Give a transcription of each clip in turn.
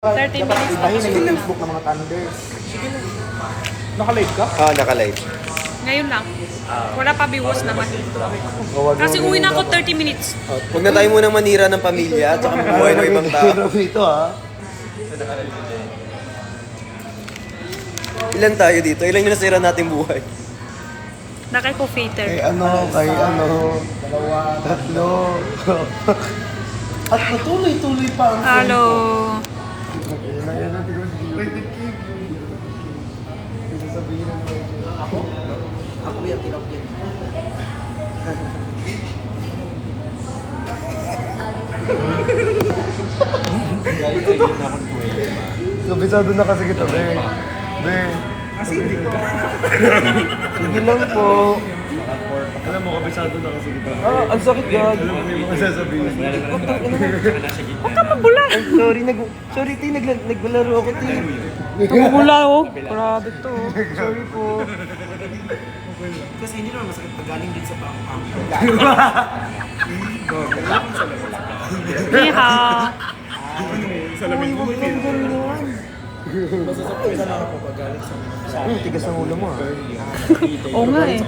30 minutes. Ibahin na yung Facebook ng mga Thunders. Naka-live ka? Naka-live. Ngayon lang. Wala pa viewers naman. Kasi uwi na ako 30 minutes. Huwag na tayo munang manira ng pamilya at saka buhay ng ibang tao. Dito ha. Ilan tayo dito? Ilan yung nasira nating buhay? Nakay ko fater. Kay dalawa, tatlo. At patuloy-tuloy pa ang Hello. Ako yung tinapin. Kabisado na kasi kita, be. Be. Sige lang po. Alam mo, kabisado na kasi kita. Ang sakit gag. Alam mo yung mga sasabihin. Huwag ka mabula. Sorry, Ti. Naglalaro ako, Ti. Tumumula oh. Grabe to. Sorry po. Kasi hindi naman masakit pag galing din sa pang-pang. Ni hao. Uy, huwag kang gano'n. Masasabi na lang ako pag galing sa Tigas ang ulo mo, ha? Oo nga eh.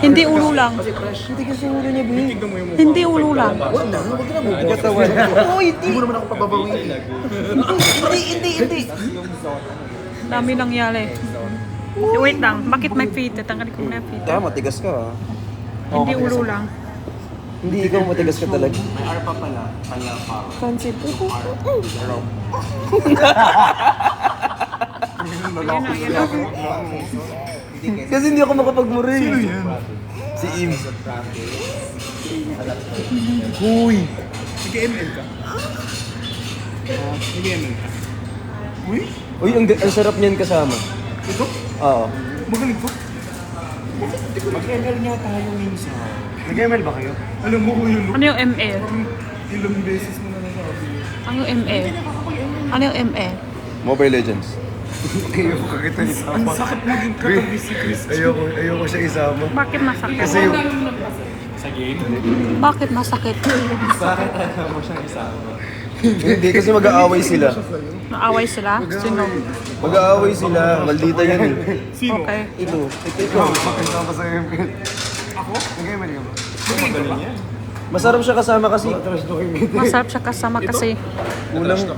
Hindi ulo lang. Tigas ang ulo niya, be. Hindi ulo lang. Huwag na mo. Katawan. Uy, Hindi mo naman ako pababawin. Hindi. Dami nangyari. Wait lang. Bakit may feet? Tanggalin ko na feet. Matigas ka ha. Hindi ulo lang. Hindi ikaw matigas ka talaga. May arpa pala. Pala pa. Fancy po. Yan na, yan na. Kasi hindi ako makapagmuri. Sino yan? Si Im. Uy. Nag-ML ka? Nag-ML ka? Uy? Uy, ang sarap niyan kasama. Ito? Oo. Magaling to? Mag-ML nga tayo minsan. Nag-ML ba kayo? Alam mo ko yun. Ano yung ML? Ilang beses mo na nasabi. Ano yung ML? Ano yung ML? Mobile Legends. Ayoko kakita niya Ang sakit maging katabi si Chris. Ayoko siya isama. Bakit masakit? Kasi yung... Sa game? Bakit masakit? Bakit ayaw mo siyang isama? Hindi, kasi mag-aaway sila. Naaway sila? Sino? Mag-aaway sila. Maldita yan eh. Sino? Okay. Ito. Ikaw, makasama sa ML. Ako? Nag-ML ka ba? Magaling yan. Masarap siya kasama kasi. Masarap siya kasama kasi.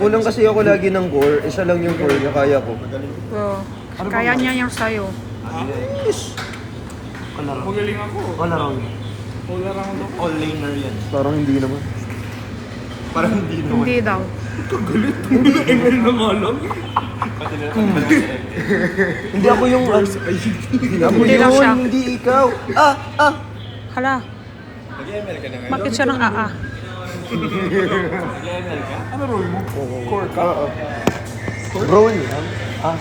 Kulang kasi ako lagi ng core. Isa lang yung core na kaya ko. Oh, kaya niya yung sayo. Magaling ako. Wala raw. All around ako. All laner yan. Parang hindi naman. Parang hindi naman. Hindi daw. ML na nga lang. Hindi ako yung... Ako Hindi lang siya. yun, hindi ikaw. Hala, Nag-ML ka na ngayon? bakit siya ng AA? Nag-ML ka? Ano role mo? Core ka? Brawl yan.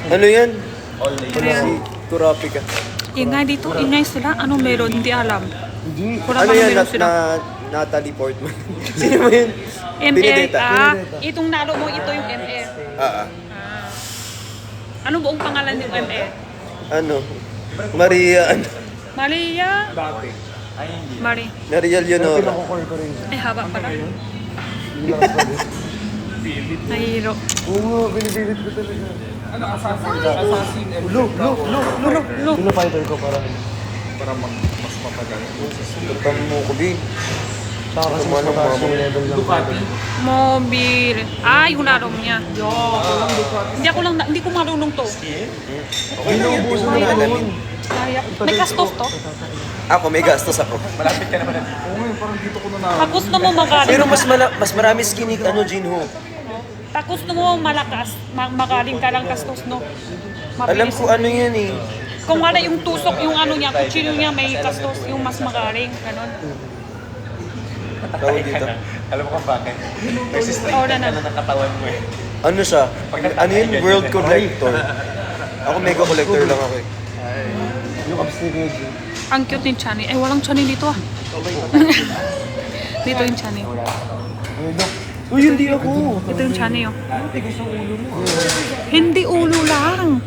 Ano yan? All laner. Si Kurapika. Ingay dito, ingay sila. Ano meron? Hindi alam. Hindi. Wala Ano bang yan? meron sila? Natalie Portman. Sino mo yun? ML, Benedetta. itong nalo mo, ito yung ML. Ah. Ano buong pangalan ng ML? Ano? Maria, ano? Maria? Dati. Ay, hindi. Marie. Maria Leonora. Pinako-core ko rin. Ay, haba pala. Philip. Nahihiro. Oo, binibilit ko talaga. Ano? Assassin ML. Look. Sino fighter ko para Mas matagal. Tutang mo ko, Bi. Saka kasi mas Tumanong mataas mama. yung level lang. Ducati. Mobile. Yung laro niya. Hindi ko marunong to. Okay lang yan. Tingnan mo na alamin. Kaya. May kastos to. Ako, may gastos ako. Malapit ka naman. Oo nga, parang dito ko na Tapos na mo magaling. Pero mas marami skin ano, Jinho. Tapos na mo malakas. Magaling ka lang kastos, no? Alam Mabilis. ko ano yan eh. Kung wala yung tusok, yung ano niya, kutsilyo niya, may kastos, yung mas magaling. Ganon. Tawag dito. Alam mo kung bakit? Nagsistay Oo, ka na. na ng katawan mo eh. Ano siya? Ano yun? World collector. Ako mega collector lang ako eh. Yung abs ni Reggie. Ang cute ni Chani. Ay, walang Chani dito ah. Dito yung Chani. Uy, hindi ako. Ito yung Chani oh. Hindi ulo lang.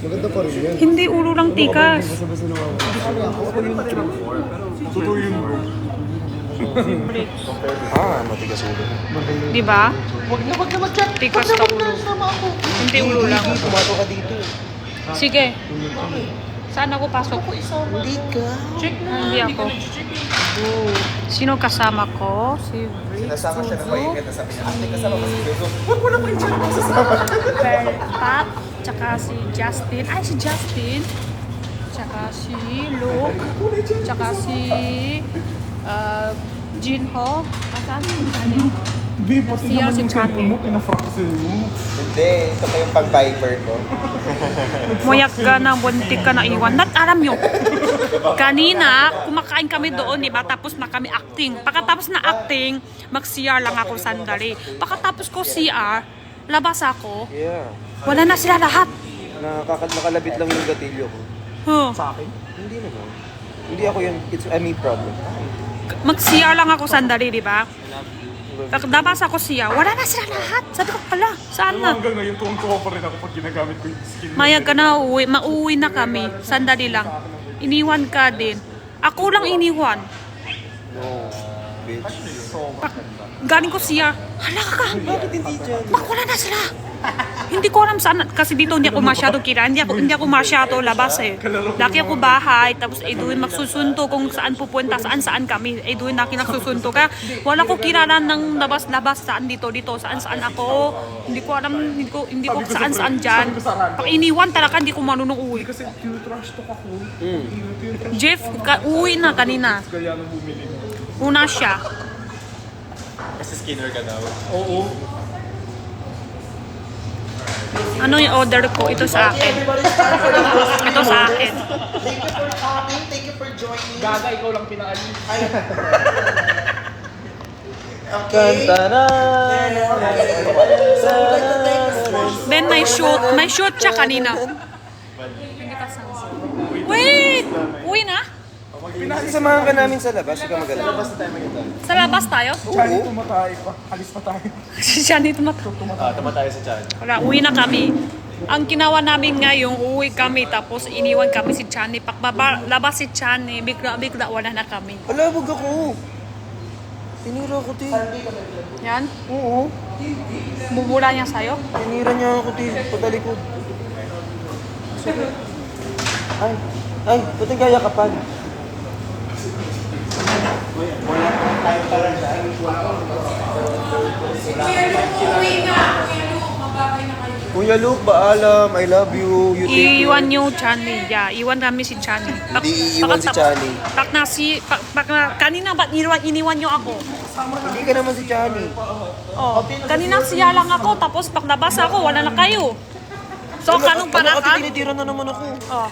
Maganda pa rin yan. Hindi ulo lang tikas. Basta-basta naman. Totoo yun bro. Siyempre. Matigas ulo. Di ba? Wag na mag-chat. Tikas na ulo. Hindi ulo lang. Pumato ka dito. Sige. Saan ako pasok? Hindi ka. Hindi ako. Sino kasama ko? Si Nasama siya na Rick pahingat na sabi niya. Ate, kasama ko si Beso. Huwag mo na pa yung chat mo sasama. Pat, tsaka si Justin. Ay, si Justin. Tsaka si Luke. Tsaka si Jinho. Asan? Di, pati Siya naman si yung Chate. cellphone mo, pinafraction mo. Hindi, ito pa yung pang-Viper ko. Muyak ka na, buntik ka na iwan. Alam nyo, kanina, kumakain kami doon, diba? Tapos na kami acting. Pagkatapos na acting, mag-CR lang ako sandali. Pagkatapos ko CR, labas ako. Yeah. Wala na sila lahat. Nakalabit lang yung gatilyo ko. Huh. Sa akin? Hindi naman. Hindi ako yung, it's a me problem. Mag-CR lang ako sandali, diba? Pagkatapos ako CR, wala na sila lahat. Sabi ko pala, saan na? Hanggang ngayon, tuwang-tuwa pa rin ako pag ginagamit ko yung skin. Mayag ka na, mauwi na kami. Sandali lang. Iniwan ka din. Ako lang iniwan. No, bitch. Galing ko siya, hala ka. Bakit hindi dyan? Bak, wala na sila. Hindi ko alam saan, kasi dito hindi ako masyado kira, hindi ako masyado labas eh. Laki ako bahay, tapos doon magsusunto kung saan pupunta, saan kami. Doon laki nagsusunto ka. Wala ko kilala ng labas-labas, saan dito, saan ako. Hindi ko alam, hindi ko saan dyan. Pag iniwan talaga, hindi ko marunong uwi. Kasi trash talk ako. Jeff, uwi na kanina. Kaya nang bumili. Una siya. Kasi skinner ka daw. Oo. Ano yung order ko? Ito sa akin. Ito sa akin. Thank you for coming. Thank you for joining. Gaga, ikaw lang pinaalis. Okay. Kanta Ben, may shoot siya kanina. Wait! Uwi na? Samahan ka namin sa labas, huwag ka mag-alala. Sa labas tayo? Chani, tumatay pa. Alis pa tayo. Si Shani tumato. Tama tayo sa chan. Wala, uwi na kami. Ang ginawa namin ngayon, uwi kami tapos iniwan kami si Chani. Labas si Chani, bigla wala na kami. Wala, wag ako. Tinira ko, Tin. Yan, Oo. bubula niya sa'yo. Tinira niya ako, Tin. Patalikod. Ay, ba't kaya kapan? Kuya Luke, paalam. I love you. You take Iwan niyo Chani. Yeah, iwan namin si Chani. Hindi iiwan si Chani. Kanina ba't iniwan niyo ako? Hindi ka naman si Chani. Oh, kanina siya lang ako, tapos paglabas ako, wala na kayo. So, kanong Ano, paraan? tinitira na naman ako. Oh.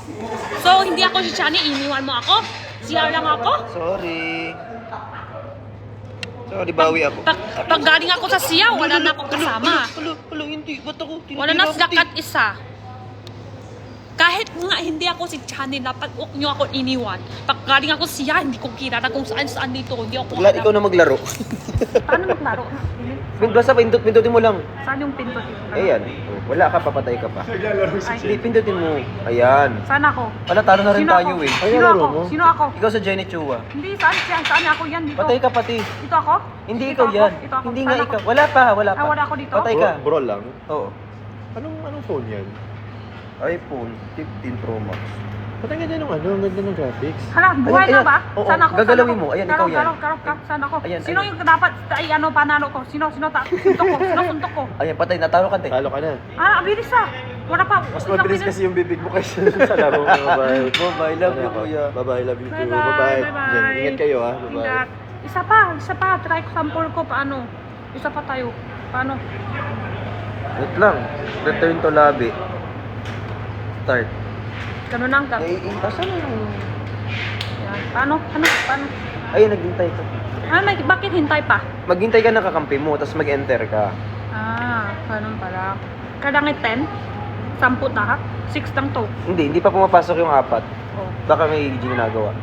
So, hindi ako si Chani, iniwan mo ako? Siya lang ako? Sorry. Sorry, bawi ako. Pag galing ako sa siya, wala na akong kasama. Alo, hindi. Ba't ako? Wala na sila kat isa. Kahit nga hindi ako si Chani, dapat huwag niyo ako iniwan. Pag galing ako siya, hindi ko kilala kung saan dito. Hindi ako Wala, ikaw na maglaro. Paano maglaro? Basta pindutin mo lang. Saan yung pinto dito? Ayan. Oh, wala ka, papatay ka pa. Ay, Hindi, pindutin mo. Ayan. saan ako? Wala, talo na rin Sino tayo ako? eh. Sino ako? Sino ako? Ikaw sa Jenny Chua. Hindi, saan ako yan dito? Patay ka pati. Dito ako? Hindi Dito ikaw ako? yan. Dito ako? Hindi nga Saan ikaw. ako? Wala pa. Wala Wala ako dito? Patay ka. Bro lang? Oo. Anong phone yan? iPhone 15 Pro Max. Ba't ang ganda ng ang ganda ng graphics? Hala, buhay Ayan, na ba? oo, Saan ako? gagalawin Saan mo. ako? Ayan, ikaw yan. Saan ako? Ayan, Sino ayan. yung dapat, panalo ko? Sino suntok ko? Sino suntok ko? Ayan, patay. Natalo ka, te. Talo ka na. Ah, abilis ah. Wala pa. Mas isang mabilis minute. kasi yung bibig mo kaysa sa laro. Bye-bye. Bye-bye. Love you, kuya. Bye-bye. Love you too. Bye-bye. Bye-bye. Bye-bye. Yan, ingat kayo ah. Bye-bye. Ingat. Isa pa. Try ko sample ko. Paano? Isa pa tayo. Paano? Wait lang. Return to lobby. Start. Ganun lang ka. Asan na yung... Yan. Paano? Paano? Ayun, naghintay ka. Bakit hintay pa? Maghintay ka ng kakampi mo, tapos mag-enter ka. Ah, ganun pala. Kailangan 10? 10 lahat? 6 lang to. Hindi pa pumapasok yung 4. Oh. Baka may ginagawa.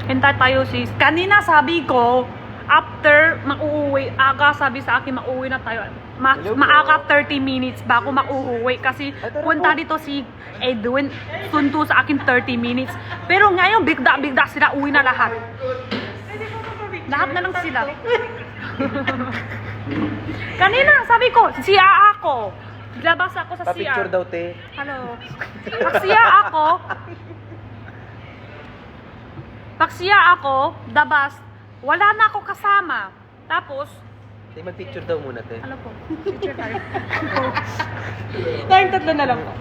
Hintay tayo sis. Kanina sabi ko, after mauuwi, aga sabi sa akin mauuwi na tayo. Maaga 30 minutes bago mauuwi kasi punta dito si Edwin, sunto sa akin 30 minutes. Pero ngayon bigda sila uwi na lahat. Lahat na lang sila. Kanina sabi ko, siya ako. Labas ako sa CR. daw, te. Hello. Pag siya ako, dabas, wala na ako kasama. Tapos, Te, mag-picture daw muna, te. ano po? Picture tayo. Tayong tatlo na lang po.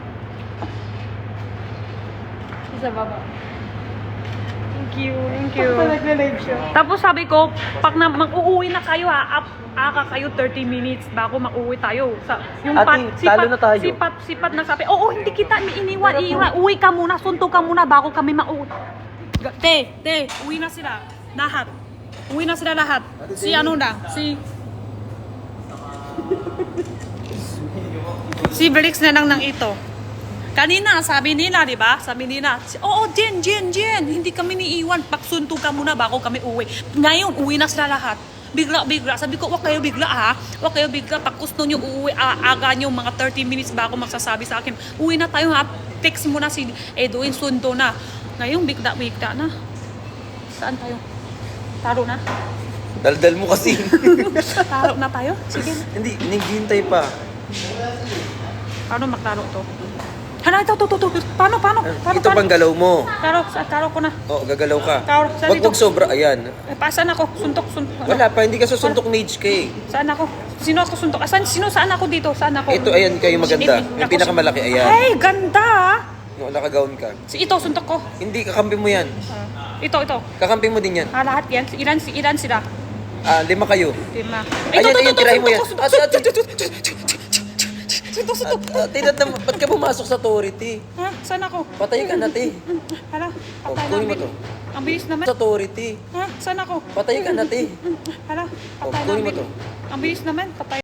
Isa baba. Thank you. Nag-live siya. Tapos sabi ko, pag mag-uuwi na kayo ha, aka kayo 30 minutes bago mag-uwi tayo. Yung Ate, talo na tayo. Sipat na sabi, oo, hindi kita iniwan. Uwi ka muna, sunto ka muna bago kami mag-uwi. Te, uwi na sila. Lahat. Uwi na sila lahat. Si ano na, si Felix na lang ng ito. Kanina, sabi nila, di ba? Sabi nila, oo, Jen, hindi kami niiwan. Pagsunto ka muna bago kami uwi. Ngayon, uwi na sila lahat. Bigla. Sabi ko, wag kayo bigla ha. Wag kayo bigla. Pag gusto nyo uuwi, aga nyo mga 30 minutes bago magsasabi sa akin, uwi na tayo ha. Text mo na si Edwin, sunto na. Ngayon, bigla na. Saan tayo? Taro na? Daldal mo kasi. Taro na tayo? Sige. Hindi, naghihintay pa. Paano magtaro to? Hala, ito. Paano? Ito pang galaw mo. Taro ko na. Oo, gagalaw ka. Saan Wag dito? sobra, ayan. Saan ako? Suntok. Wala pa, hindi ka susuntok ni HK. Saan ako? Sino ako suntok? Saan ako dito? Saan ako? Ito, ayan kayo maganda. Yung pinakamalaki, ayan. Ay, ganda! Yung nakagaon ka. Ito, suntok ko. Hindi, kakampi mo yan. Ito. Kakampi mo din yan. Lahat yan. Ilan sila? 5 kayo. 5. Ayan, tirahin mo yan. Suntok. Tinat na, ba't ka pumasok sa authority? Ha? Saan ako? Patay ka na, te. Hala, patay kunin mo na. to. Ang bilis naman. Sa authority. Ha? Saan ako? Patay ka na, te. Hala, patay kunin mo na. to. Ang bilis naman. Patay.